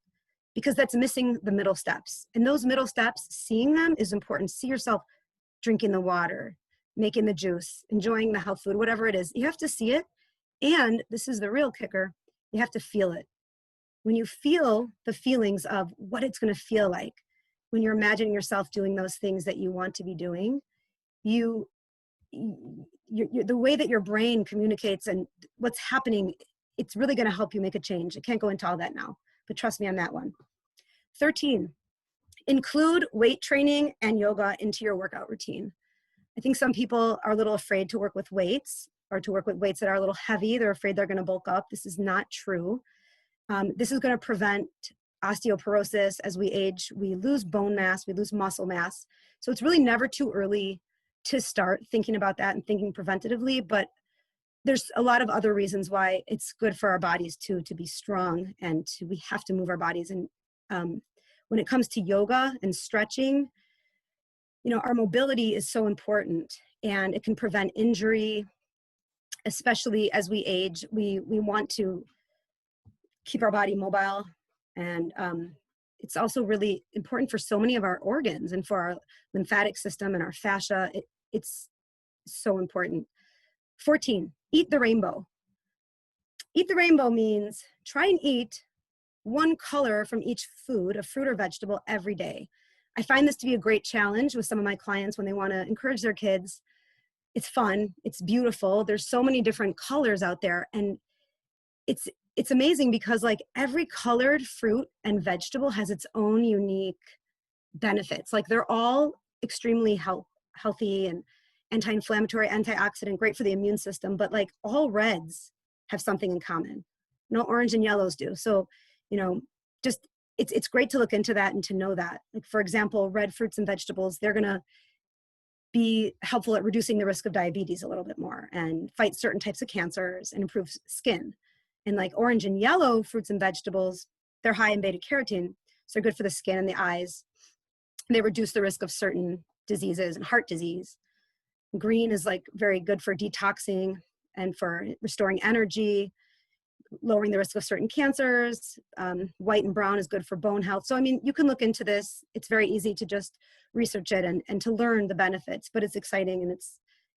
Speaker 2: because that's missing the middle steps. And those middle steps, seeing them is important. See yourself drinking the water, making the juice, enjoying the health food, whatever it is. You have to see it. And this is the real kicker, you have to feel it. When you feel the feelings of what it's going to feel like, when you're imagining yourself doing those things that you want to be doing, the way that your brain communicates and what's happening, it's really going to help you make a change. I can't go into all that now, but trust me on that one. 13, include weight training and yoga into your workout routine. I think some people are a little afraid to work with weights. or to work with weights that are a little heavy. They're afraid they're going to bulk up. This is not true. This is going to prevent osteoporosis. As we age, we lose bone mass, we lose muscle mass. So it's really never too early to start thinking about that and thinking preventatively, but there's a lot of other reasons why it's good for our bodies too, to be strong, and we have to move our bodies. And when it comes to yoga and stretching, our mobility is so important, and it can prevent injury, especially as we age. We want to keep our body mobile, and it's also really important for so many of our organs and for our lymphatic system and our fascia. It's so important. 14, eat the rainbow. Eat the rainbow means try and eat one color from each food, a fruit or vegetable, every day. I find this to be a great challenge with some of my clients when they want to encourage their kids. It's fun, it's beautiful. There's so many different colors out there, and it's amazing because like every colored fruit and vegetable has its own unique benefits. Like they're all extremely healthy and anti-inflammatory, antioxidant, great for the immune system, but like all reds have something in common. No, orange and yellows do. So, just it's great to look into that and to know that. Like, for example, red fruits and vegetables, they're going to be helpful at reducing the risk of diabetes a little bit more and fight certain types of cancers and improve skin. And like orange and yellow fruits and vegetables, they're high in beta carotene, so they're good for the skin and the eyes. They reduce the risk of certain diseases and heart disease. Green is like very good for detoxing and for restoring energy, lowering the risk of certain cancers. White and brown is good for bone health. So, I mean, you can look into this. It's very easy to just research it and to learn the benefits, but it's exciting and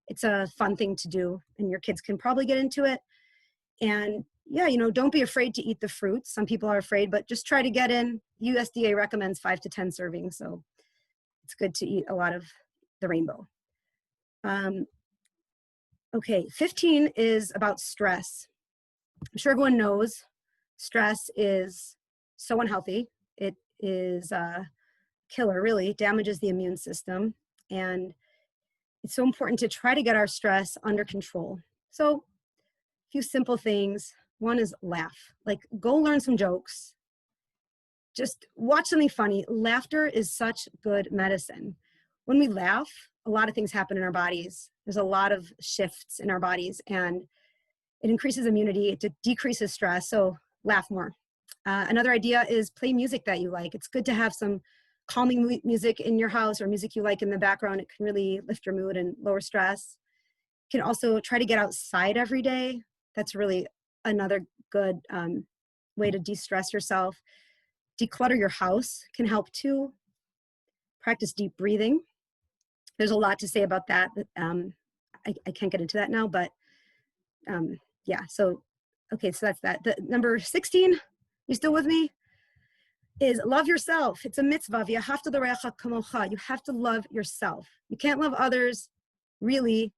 Speaker 2: it's a fun thing to do, and your kids can probably get into it. And yeah, don't be afraid to eat the fruits. Some people are afraid, but just try to get in. USDA recommends 5 to 10 servings. So it's good to eat a lot of the rainbow. Okay, 15 is about stress. I'm sure everyone knows stress is so unhealthy. It is a killer, really, damages the immune system. And it's so important to try to get our stress under control. So a few simple things. One is laugh. Like, go learn some jokes. Just watch something funny. Laughter is such good medicine. When we laugh, a lot of things happen in our bodies. There's a lot of shifts in our bodies, and it increases immunity, it decreases stress, so laugh more. Another idea is play music that you like. It's good to have some calming music in your house or music you like in the background. It can really lift your mood and lower stress. You can also try to get outside every day. That's really another good way to de-stress yourself. Declutter your house can help too. Practice deep breathing. There's a lot to say about that. I can't get into that now, but yeah, so, okay, so that's that. The number 16, you still with me? Is love yourself. It's a mitzvah. You have to love yourself. You can't love others really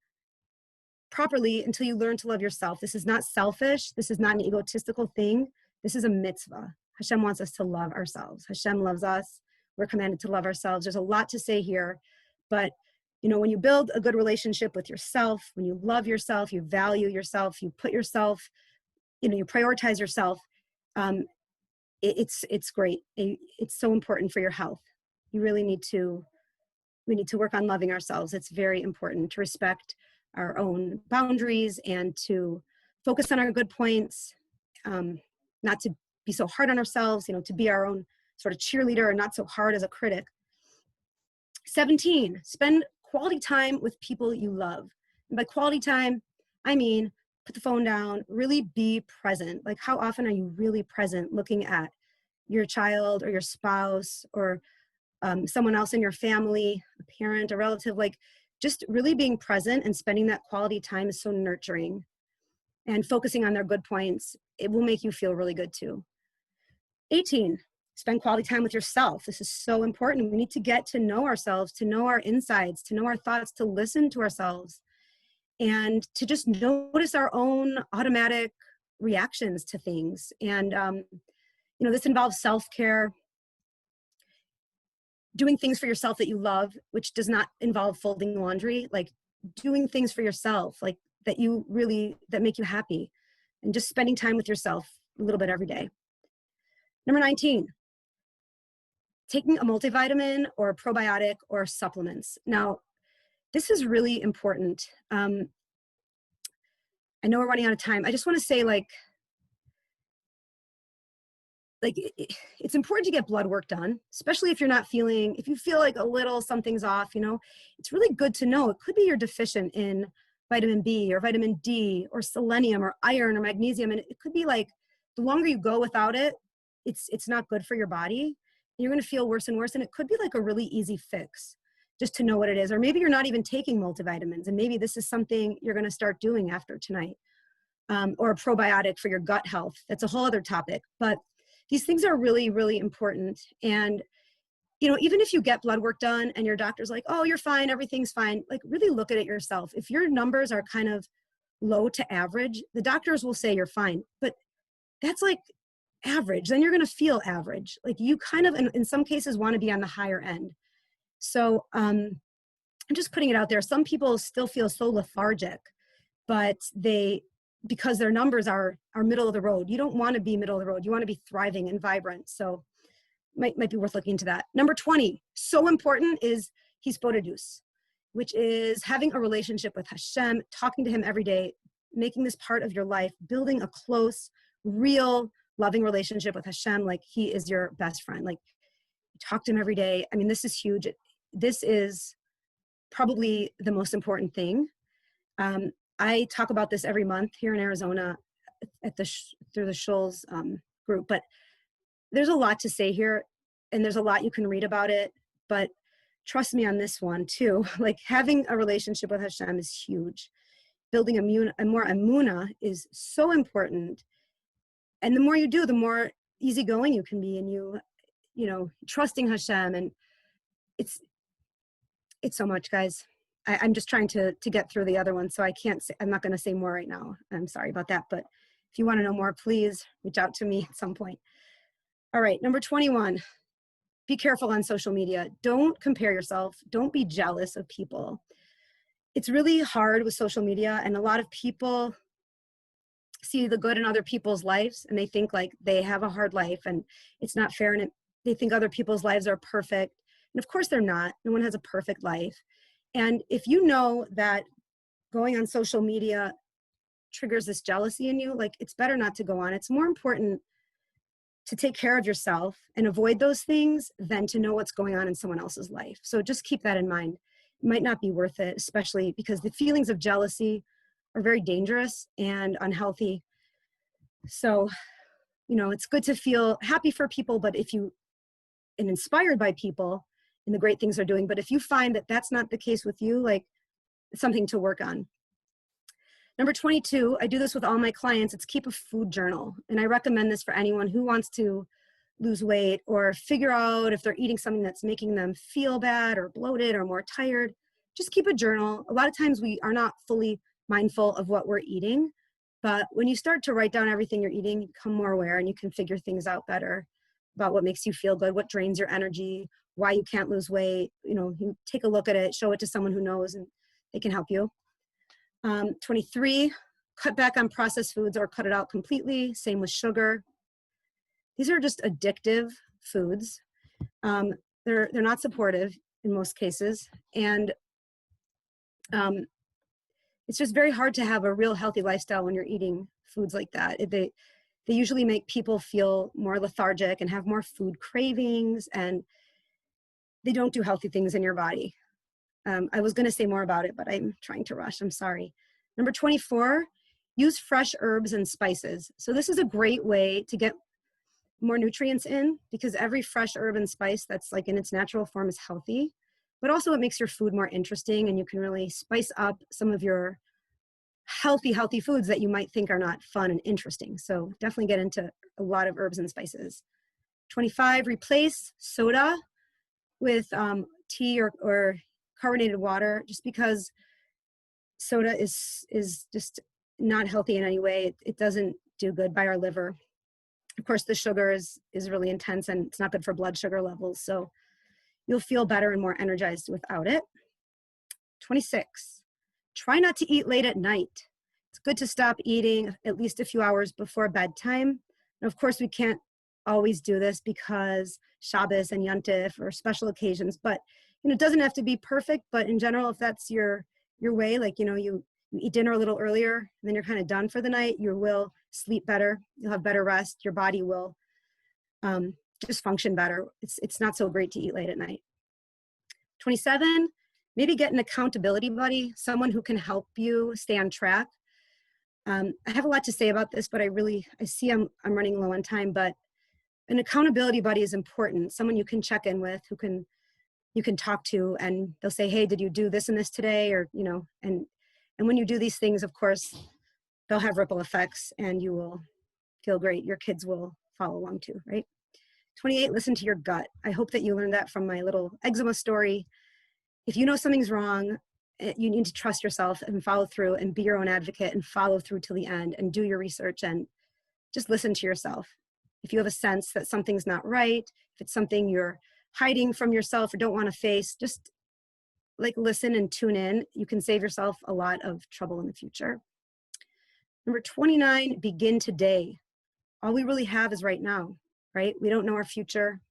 Speaker 2: properly until you learn to love yourself. This is not selfish. This is not an egotistical thing. This is a mitzvah. Hashem wants us to love ourselves. Hashem loves us. We're commanded to love ourselves. There's a lot to say here, but when you build a good relationship with yourself, when you love yourself, you value yourself, you put yourself, you prioritize yourself, it's great. It's so important for your health. We need to work on loving ourselves. It's very important to respect our own boundaries and to focus on our good points, not to be so hard on ourselves, to be our own sort of cheerleader and not so hard as a critic. 17, spend quality time with people you love. And by quality time, I mean, put the phone down, really be present. Like, how often are you really present looking at your child or your spouse or someone else in your family, a parent, a relative? Like, just really being present and spending that quality time is so nurturing. And focusing on their good points, it will make you feel really good too. 18, spend quality time with yourself. This is so important. We need to get to know ourselves, to know our insides, to know our thoughts, to listen to ourselves, and to just notice our own automatic reactions to things. And, this involves self-care, doing things for yourself that you love, which does not involve folding laundry, like doing things for yourself, like that make you happy, and just spending time with yourself a little bit every day. Number 19, taking a multivitamin or a probiotic or supplements. Now, this is really important. I know we're running out of time. I just want to say, it's important to get blood work done, especially if if you feel like a little something's off, it's really good to know. It could be you're deficient in vitamin B or vitamin D or selenium or iron or magnesium. And it could be like, the longer you go without it, it's not good for your body. You're going to feel worse and worse. And it could be like a really easy fix just to know what it is. Or maybe you're not even taking multivitamins, and maybe this is something you're going to start doing after tonight. Or a probiotic for your gut health. That's a whole other topic. But these things are really, really important. And, even if you get blood work done and your doctor's like, oh, you're fine, everything's fine, like really look at it yourself. If your numbers are kind of low to average, the doctors will say you're fine. But that's like average. Then you're going to feel average. Like you kind of, in some cases, want to be on the higher end. So I'm just putting it out there. Some people still feel so lethargic, but because their numbers are middle of the road. You don't want to be middle of the road. You want to be thriving and vibrant. So might be worth looking into that. Number 20, so important, is hispodadus, which is having a relationship with Hashem, talking to him every day, making this part of your life, building a close, real, loving relationship with Hashem, like he is your best friend. Like you talk to him every day. I mean, this is huge. This is probably the most important thing. I talk about this every month here in Arizona at through the Shoals group, but there's a lot to say here, and there's a lot you can read about it, but trust me on this one too. Like having a relationship with Hashem is huge. Building a more emunah is so important. And the more you do, the more easygoing you can be, and trusting Hashem, and it's so much, guys. I'm just trying to get through the other one, so I'm not going to say more right now. I'm sorry about that, but if you want to know more, please reach out to me at some point. All right, number 21, be careful on social media. Don't compare yourself. Don't be jealous of people. It's really hard with social media, and a lot of people see the good in other people's lives, and they think like they have a hard life, and it's not fair, and they think other people's lives are perfect. And of course they're not. No one has a perfect life. And if you know that going on social media triggers this jealousy in you, like it's better not to go on. It's more important to take care of yourself and avoid those things than to know what's going on in someone else's life. So just keep that in mind. It might not be worth it, especially because the feelings of jealousy are very dangerous and unhealthy. So, it's good to feel happy for people, and inspired by people and the great things they're doing. But if you find that that's not the case with you, like it's something to work on. Number 22, I do this with all my clients. It's keep a food journal. And I recommend this for anyone who wants to lose weight or figure out if they're eating something that's making them feel bad or bloated or more tired. Just keep a journal. A lot of times we are not fully mindful of what we're eating, but when you start to write down everything you're eating, you become more aware, and you can figure things out better about what makes you feel good, what drains your energy, why you can't lose weight. You take a look at it, show it to someone who knows, and they can help you. 23, cut back on processed foods or cut it out completely. Same with sugar. These are just addictive foods. They're not supportive in most cases. And it's just very hard to have a real healthy lifestyle when you're eating foods like that. They usually make people feel more lethargic and have more food cravings, and they don't do healthy things in your body. I was going to say more about it, but I'm trying to rush. I'm sorry. Number 24, use fresh herbs and spices. So this is a great way to get more nutrients in, because every fresh herb and spice that's like in its natural form is healthy, but also it makes your food more interesting, and you can really spice up some of your healthy foods that you might think are not fun and interesting. So definitely get into a lot of herbs and spices. 25, replace soda with tea or carbonated water, just because soda is just not healthy in any way. It doesn't do good by our liver. Of course, the sugar is really intense, and it's not good for blood sugar levels. So you'll feel better and more energized without it. 26, try not to eat late at night. It's good to stop eating at least a few hours before bedtime. And of course, we can't always do this because Shabbos and Yontif or special occasions, but it doesn't have to be perfect. But in general, if that's your way, like you eat dinner a little earlier, and then you're kind of done for the night, you will sleep better. You'll have better rest. Your body will just function better. It's not so great to eat late at night. 27, maybe get an accountability buddy, someone who can help you stay on track. I have a lot to say about this, but I see I'm running low on time, but an accountability buddy is important. Someone you can check in with, you can talk to, and they'll say, hey, did you do this and this today? Or, and when you do these things, of course, they'll have ripple effects and you will feel great. Your kids will follow along too, right? 28, listen to your gut. I hope that you learned that from my little eczema story. If you know something's wrong, you need to trust yourself and follow through and be your own advocate and follow through till the end and do your research and just listen to yourself. If you have a sense that something's not right, if it's something you're hiding from yourself or don't want to face, just listen and tune in. You can save yourself a lot of trouble in the future. Number 29, begin today. All we really have is right now, right? We don't know our future,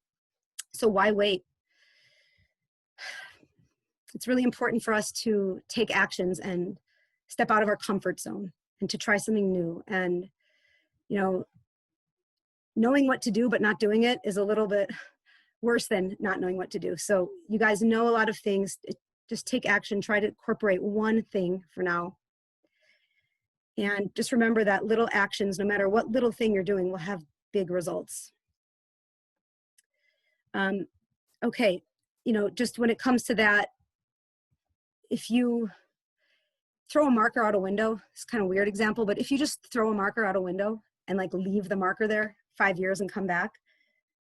Speaker 2: so why wait? It's really important for us to take actions and step out of our comfort zone and to try something new. And, knowing what to do but not doing it is a little bit worse than not knowing what to do. So you guys know a lot of things. Just take action. Try to incorporate one thing for now. And just remember that little actions, no matter what little thing you're doing, will have big results. Okay, just when it comes to that, if you throw a marker out a window, it's kind of a weird example, but if you just throw a marker out a window and leave the marker there 5 years and come back,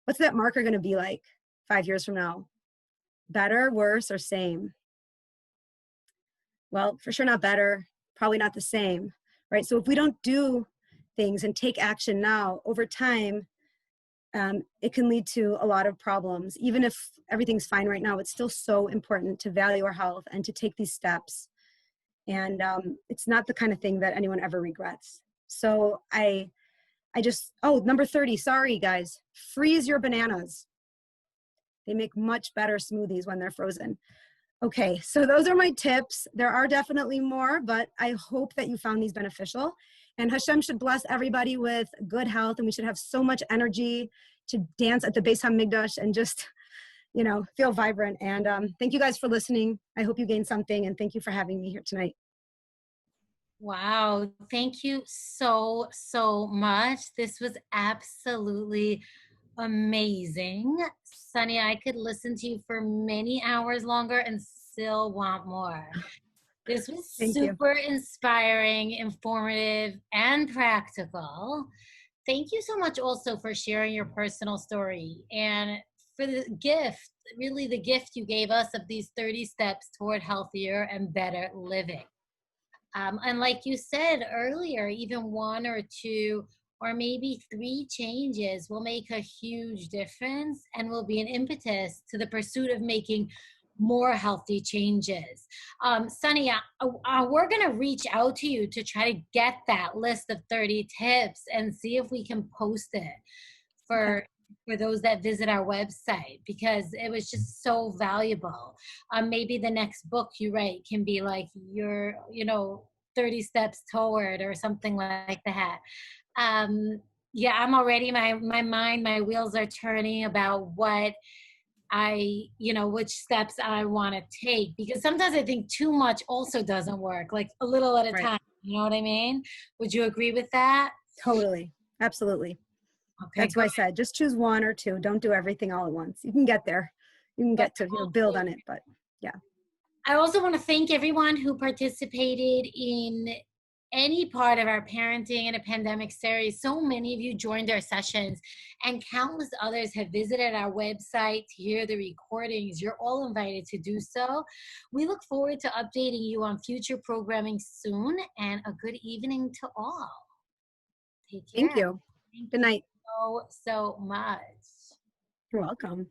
Speaker 2: what's that marker going to be like 5 years from now? Better, worse, or same? Well, for sure not better, probably not the same, right? So if we don't do things and take action now, over time, it can lead to a lot of problems. Even if everything's fine right now, it's still so important to value our health and to take these steps. And it's not the kind of thing that anyone ever regrets. So number 30, sorry guys, freeze your bananas. They make much better smoothies when they're frozen. Okay, so those are my tips. There are definitely more, but I hope that you found these beneficial. And Hashem should bless everybody with good health, and we should have so much energy to dance at the Beis HaMikdash and just, feel vibrant. And thank you guys for listening. I hope you gained something, and thank you for having me here tonight.
Speaker 1: Wow, thank you so, so much. This was absolutely amazing. Sunny, I could listen to you for many hours longer and still want more. This was super inspiring, informative, and practical. Thank you so much also for sharing your personal story and for the gift, really the gift you gave us of these 30 steps toward healthier and better living. And like you said earlier, even one or two or maybe 3 changes will make a huge difference and will be an impetus to the pursuit of making more healthy changes. Sunny, we're going to reach out to you to try to get that list of 30 tips and see if we can post it for those that visit our website, because it was just so valuable. Maybe the next book you write can be like your, 30 steps toward or something like that. Yeah, I'm already, my mind, my wheels are turning about what which steps I want to take, because sometimes I think too much also doesn't work, like a little at a time. You know what I mean? Would you agree with that?
Speaker 2: Totally. Absolutely.
Speaker 1: Okay.
Speaker 2: That's why I said, just choose 1 or 2. Don't do everything all at once. You can get there. You can get to build on it, but yeah.
Speaker 1: I also want to thank everyone who participated in any part of our parenting in a pandemic series. So many of you joined our sessions, and countless others have visited our website to hear the recordings. You're all invited to do so. We look forward to updating you on future programming soon, and a good evening to all. Take care.
Speaker 2: Thank you. Good night.
Speaker 1: So much.
Speaker 2: You're welcome.